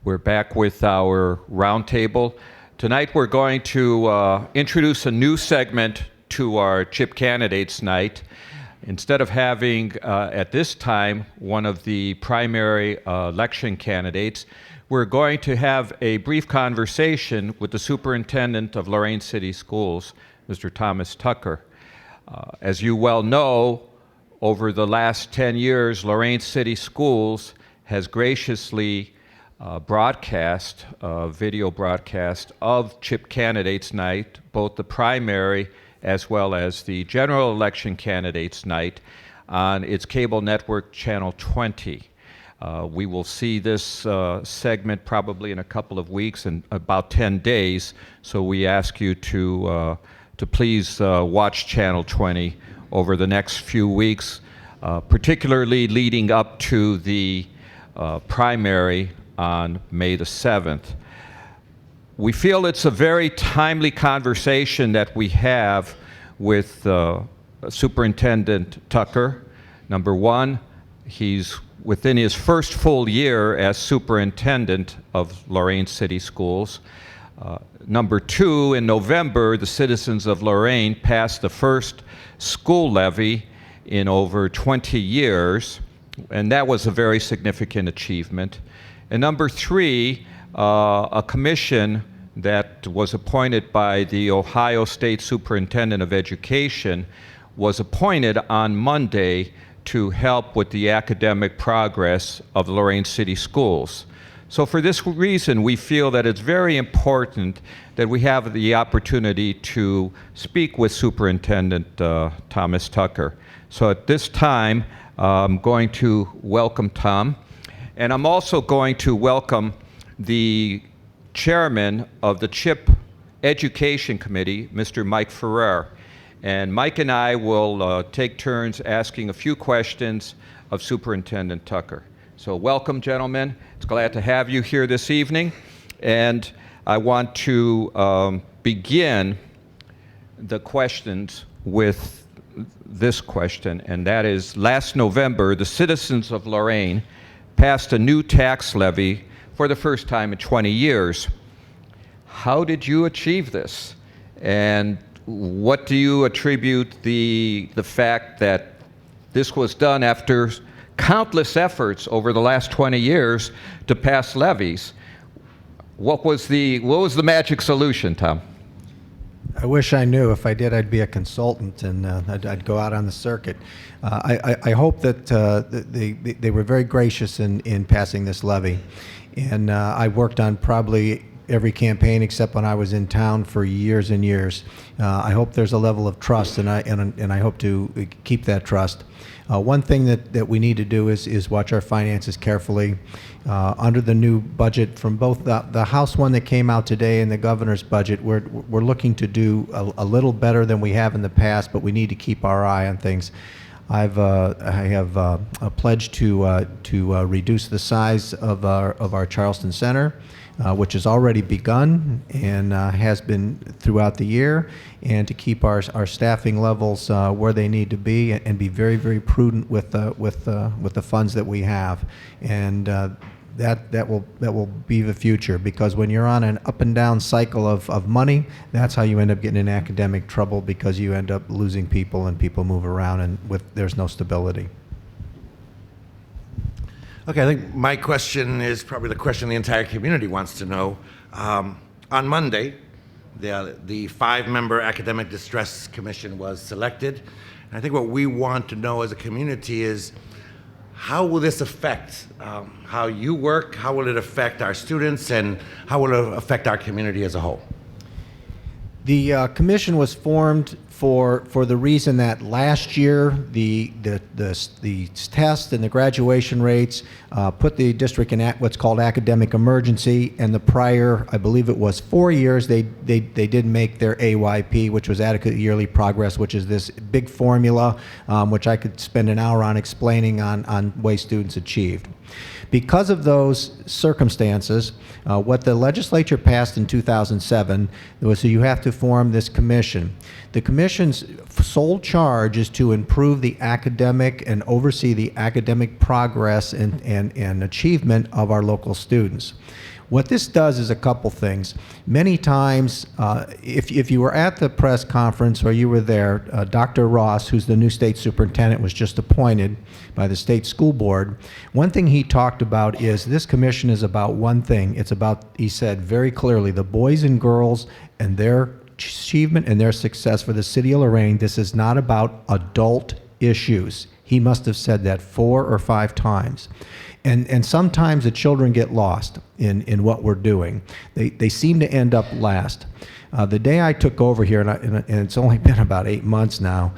We're back with our roundtable. Tonight we're going to introduce a new segment to our CHIP Candidates Night. Instead of having, at this time, one of the primary election candidates, we're going to have a brief conversation with the Superintendent of Lorain City Schools, Mr. Thomas Tucker. As you well know, over the last 10 years, Lorain City Schools has graciously broadcast, video broadcast of CHIP Candidates Night, both the primary as well as the general election candidates night on its cable network channel 20. We will see this segment probably in a couple of weeks, in about 10 days, so we ask you to please watch channel 20 over the next few weeks, particularly leading up to the primary on May the 7th. We feel it's a very timely conversation that we have with Superintendent Tucker. Number one, he's within his first full year as superintendent of Lorain City Schools. Number two, in November, the citizens of Lorain passed the first school levy in over 20 years, and that was a very significant achievement. And number three, a commission that was appointed by the Ohio State Superintendent of Education was appointed on Monday to help with the academic progress of Lorain City Schools. So for this reason, we feel that it's very important that we have the opportunity to speak with Superintendent Thomas Tucker. So at this time, I'm going to welcome Tom, and I'm also going to welcome the chairman of the CHIP Education Committee, Mr. Mike Ferrer. And Mike and I will take turns asking a few questions of Superintendent Tucker. So welcome, gentlemen. It's glad to have you here this evening. And I want to begin the questions with this question, and that is, last November, the citizens of Lorain passed a new tax levy for the first time in 20 years. How did you achieve this? And what do you attribute the fact that this was done after countless efforts over the last 20 years to pass levies? What was the magic solution, Tom? I wish I knew. If I did, I'd be a consultant and I'd go out on the circuit. I hope that they were very gracious in passing this levy. And I worked on probably every campaign except when I was in town for years and years. I hope there's a level of trust, and I hope to keep that trust. One thing that we need to do is watch our finances carefully. Under the new budget from both the House one that came out today and the governor's budget, we're looking to do a little better than we have in the past, but we need to keep our eye on things. I have a pledge to reduce the size of our Charleston Center, which has already begun and has been throughout the year, and to keep our staffing levels where they need to be, and be very, very prudent with the funds that we have, and that will be the future, because when you're on an up and down cycle of money, that's how you end up getting in academic trouble, because you end up losing people and people move around, and there's no stability. Okay, I think my question is probably the question the entire community wants to know. On Monday, the 5-member Academic Distress Commission was selected. And I think what we want to know as a community is, how will this affect how you work? How will it affect our students? And how will it affect our community as a whole? The commission was formed for the reason that last year the test and the graduation rates put the district in what's called academic emergency, and the prior, I believe it was 4 years, they did make their AYP, which was adequate yearly progress, which is this big formula which I could spend an hour on explaining on ways students achieved. Because of those circumstances, what the legislature passed in 2007 was that you have to form this commission. The commission's sole charge is to improve the academic and oversee the academic progress and achievement of our local students. What this does is a couple things. Many times, if you were at the press conference or you were there, Dr. Ross, who's the new state superintendent, was just appointed by the state school board. One thing he talked about is this commission is about one thing. It's about, he said very clearly, the boys and girls and their achievement and their success for the city of Lorain. This is not about adult issues. He must have said that 4 or 5 times. And sometimes the children get lost in what we're doing. They seem to end up last. The day I took over here, and it's only been about 8 months now,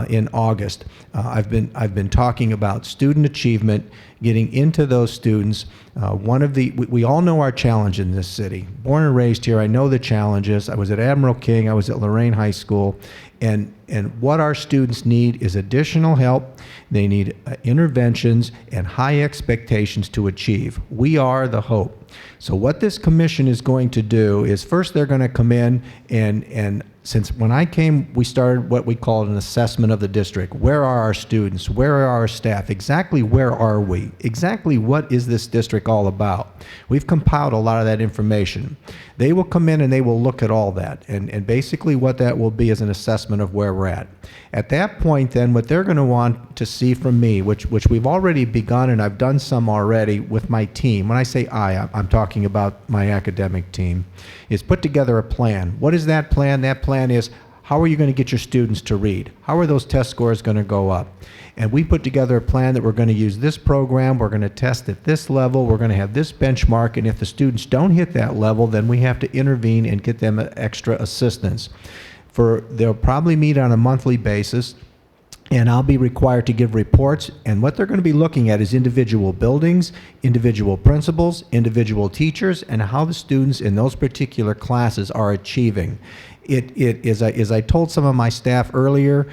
in August, I've been talking about student achievement, getting into those students. We all know our challenge in this city. Born and raised here, I know the challenges. I was at Admiral King, I was at Lorain High School, and what our students need is additional help. They need interventions and high expectations to achieve. We are the hope. So what this commission is going to do is first they're going to come in and since when I came, we started what we call an assessment of the district. Where are our students? Where are our staff? Exactly where are we? Exactly what is this district all about? We've compiled a lot of that information. They will come in and they will look at all that. And basically what that will be is an assessment of where we're at. At that point then, what they're going to want to see from me, which we've already begun and I've done some already with my team. When I say I'm talking about my academic team, is put together a plan. What is that plan? That plan is, how are you going to get your students to read? How are those test scores going to go up? And we put together a plan that we're going to use this program, we're going to test at this level, we're going to have this benchmark, and if the students don't hit that level, then we have to intervene and get them extra assistance. They'll probably meet on a monthly basis, and I'll be required to give reports, and what they're going to be looking at is individual buildings, individual principals, individual teachers, and how the students in those particular classes are achieving. As I told some of my staff earlier,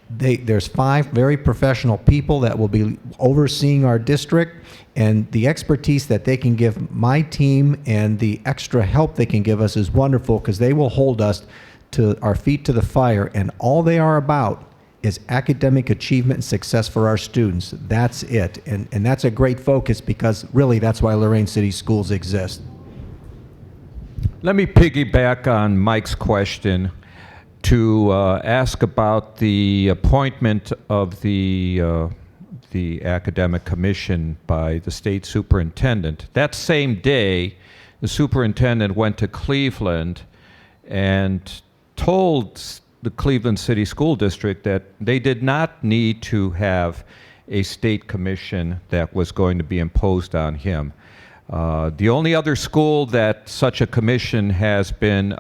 there's 5 very professional people that will be overseeing our district, and the expertise that they can give my team and the extra help they can give us is wonderful because they will hold us to our feet to the fire, and all they are about is academic achievement and success for our students. That's it. And that's a great focus because really that's why Lorain City Schools exist. Let me piggyback on Mike's question to ask about the appointment of the academic commission by the state superintendent. That same day, the superintendent went to Cleveland and told the Cleveland City School District that they did not need to have a state commission that was going to be imposed on him. The only other school that such a commission has been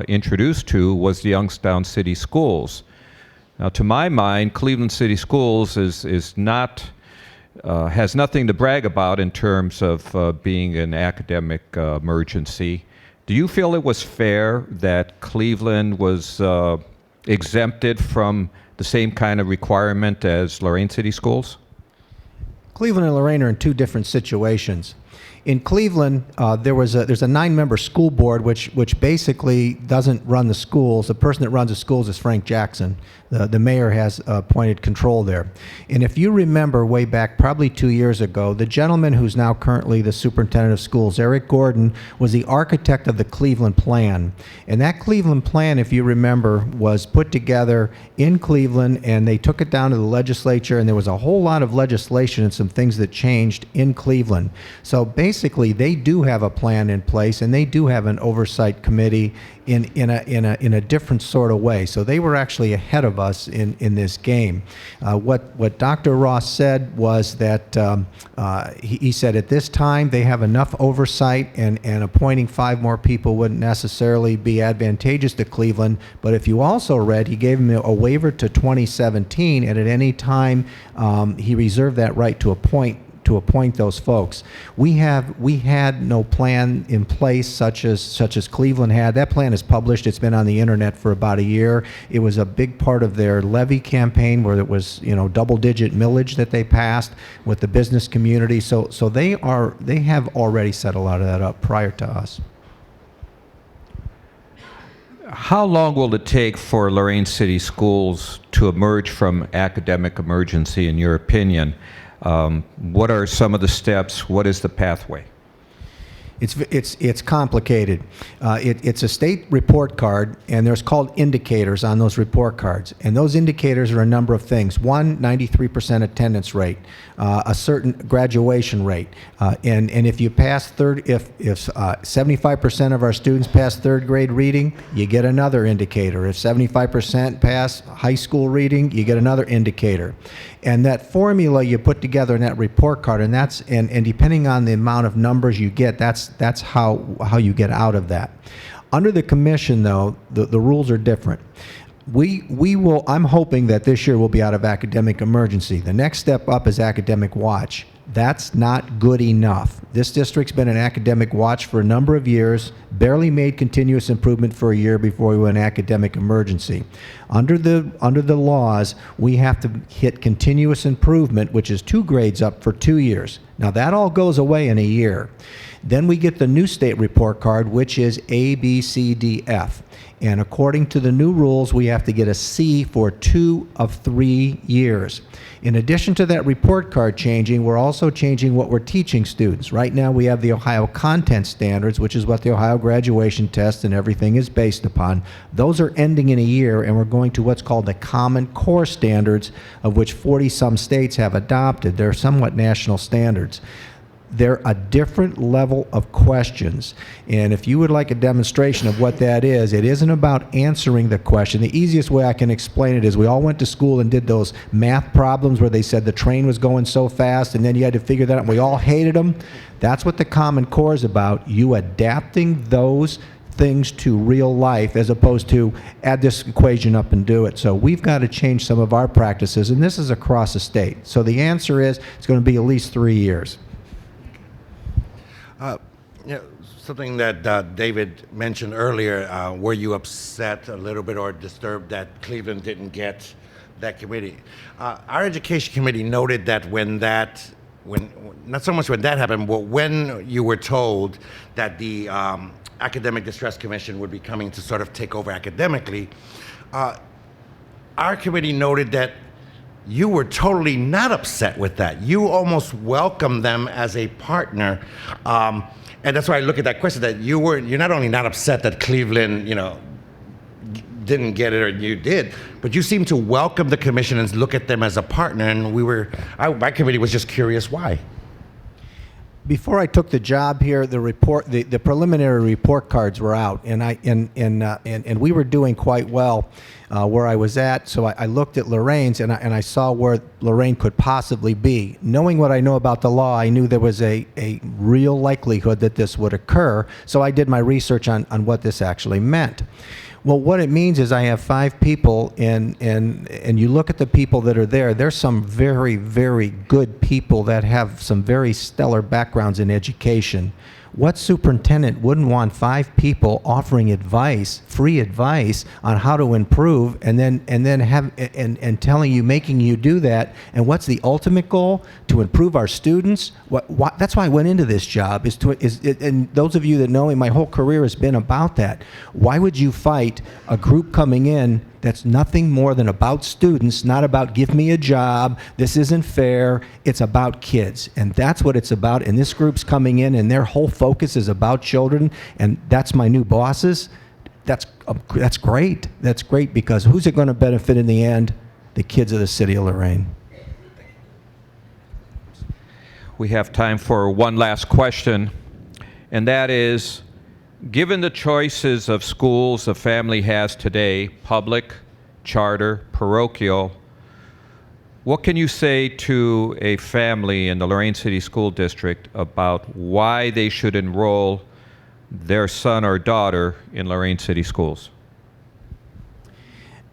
introduced to was the Youngstown City Schools. Now, to my mind, Cleveland City Schools is not has nothing to brag about in terms of being an academic emergency. Do you feel it was fair that Cleveland was exempted from the same kind of requirement as Lorain City Schools? Cleveland and Lorain are in 2 different situations. In Cleveland, there's a 9-member school board which basically doesn't run the schools. The person that runs the schools is Frank Jackson. The mayor has appointed control there. And if you remember way back, probably 2 years ago, the gentleman who's now currently the superintendent of schools, Eric Gordon, was the architect of the Cleveland Plan. And that Cleveland Plan, if you remember, was put together in Cleveland, and they took it down to the legislature, and there was a whole lot of legislation and some things that changed in Cleveland. So basically, they do have a plan in place, and they do have an oversight committee in a different sort of way. So they were actually ahead of us in this game. What Dr. Ross said was that he said at this time they have enough oversight, and appointing 5 more people wouldn't necessarily be advantageous to Cleveland. But if you also read, he gave him a waiver to 2017, and at any time he reserved that right to appoint to appoint those folks. We had no plan in place such as Cleveland had. That plan is published. It's been on the internet for about a year. It was a big part of their levy campaign, where it was, double-digit millage that they passed with the business community. So they have already set a lot of that up prior to us. How long will it take for Lorain City Schools to emerge from academic emergency, in your opinion? What are some of the steps? What is the pathway? It's complicated. It's a state report card, and there's called indicators on those report cards. And those indicators are a number of things. One, 93% attendance rate, a certain graduation rate, and if you pass if 75% of our students pass third grade reading, you get another indicator. If 75% pass high school reading, you get another indicator. And that formula you put together in that report card, and and depending on the amount of numbers you get, that's how you get out of that. Under the commission, though, the rules are different. I'm hoping that this year we'll be out of academic emergency. The next step up is academic watch. That's not good enough. This district's been in academic watch for a number of years, barely made continuous improvement for a year before we went academic emergency. Under the laws, we have to hit continuous improvement, which is 2 grades up for 2 years. Now that all goes away in a year. Then we get the new state report card, which is A, B, C, D, F. And according to the new rules, we have to get a C for 2 of 3 years. In addition to that report card changing, we're also changing what we're teaching students. Right now we have the Ohio Content Standards, which is what the Ohio graduation test and everything is based upon. Those are ending in a year, and we're going to what's called the Common Core Standards, of which 40-some states have adopted. They're somewhat national standards. They're a different level of questions. And if you would like a demonstration of what that is, it isn't about answering the question. The easiest way I can explain it is we all went to school and did those math problems where they said the train was going so fast and then you had to figure that out, and we all hated them. That's what the Common Core is about, you adapting those things to real life as opposed to add this equation up and do it. So we've got to change some of our practices, and this is across the state. So the answer is it's going to be at least 3 years. Something that David mentioned earlier, were you upset a little bit or disturbed that Cleveland didn't get that committee? Our education committee noted that when not so much when that happened, but when you were told that the Academic Distress Commission would be coming to sort of take over academically, our committee noted that you were totally not upset with that. You almost welcomed them as a partner. And that's why I look at that question, that you're not only not upset that Cleveland, didn't get it or you did, but you seem to welcome the commission and look at them as a partner. And my committee was just curious why. Before I took the job here, the preliminary report cards were out, and we were doing quite well where I was at. So I looked at Lorain's, and I saw where Lorain could possibly be. Knowing what I know about the law, I knew there was a real likelihood that this would occur. So I did my research on what this actually meant. Well, what it means is I have 5 people, and you look at the people that are there, there's some very, very good people that have some very stellar backgrounds in education. What superintendent wouldn't want 5 people offering advice, free advice on how to improve, and then telling you, making you do that? And what's the ultimate goal? To improve our students. That's why I went into this job. And those of you that know me, my whole career has been about that. Why would you fight a group coming in that's nothing more than about students, not about give me a job, this isn't fair? It's about kids, and that's what it's about. And this group's coming in, and their whole focus is about children, and that's my new bosses. That's great. That's great, because who's it going to benefit in the end? The kids of the city of Lorain. We have time for one last question, and that is, given the choices of schools a family has today, public, charter, parochial, what can you say to a family in the Lorain City School District about why they should enroll their son or daughter in Lorain City Schools?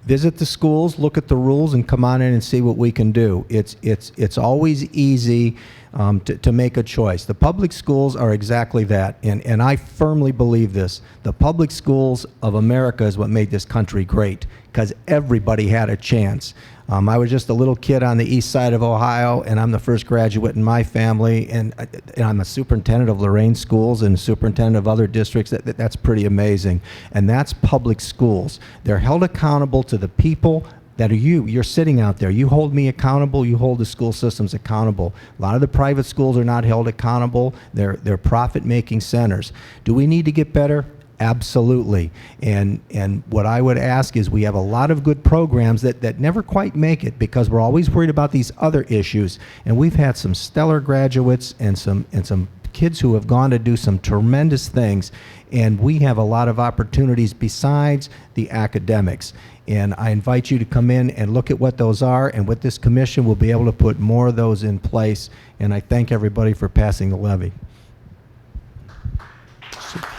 visit the schools, look at the rules, and come on in and see what we can do. It's always easy to make a choice. The public schools are exactly that, and I firmly believe this. The public schools of America is what made this country great, because everybody had a chance. I was just a little kid on the east side of Ohio, and I'm the first graduate in my family, and I'm a superintendent of Lorain schools and superintendent of other districts. That's pretty amazing, and that's public schools. They're held accountable to the people that are you're sitting out there. You hold me accountable, you hold the school systems accountable. A lot of the private schools are not held accountable. They're profit-making centers. Do we need to get better? Absolutely. And what I would ask is, we have a lot of good programs that never quite make it because we're always worried about these other issues. And we've had some stellar graduates and some kids who have gone to do some tremendous things. And we have a lot of opportunities besides the academics. And I invite you to come in and look at what those are. And with this commission, we'll be able to put more of those in place. And I thank everybody for passing the levy.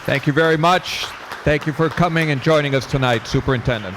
Thank you very much. Thank you for coming and joining us tonight, Superintendent.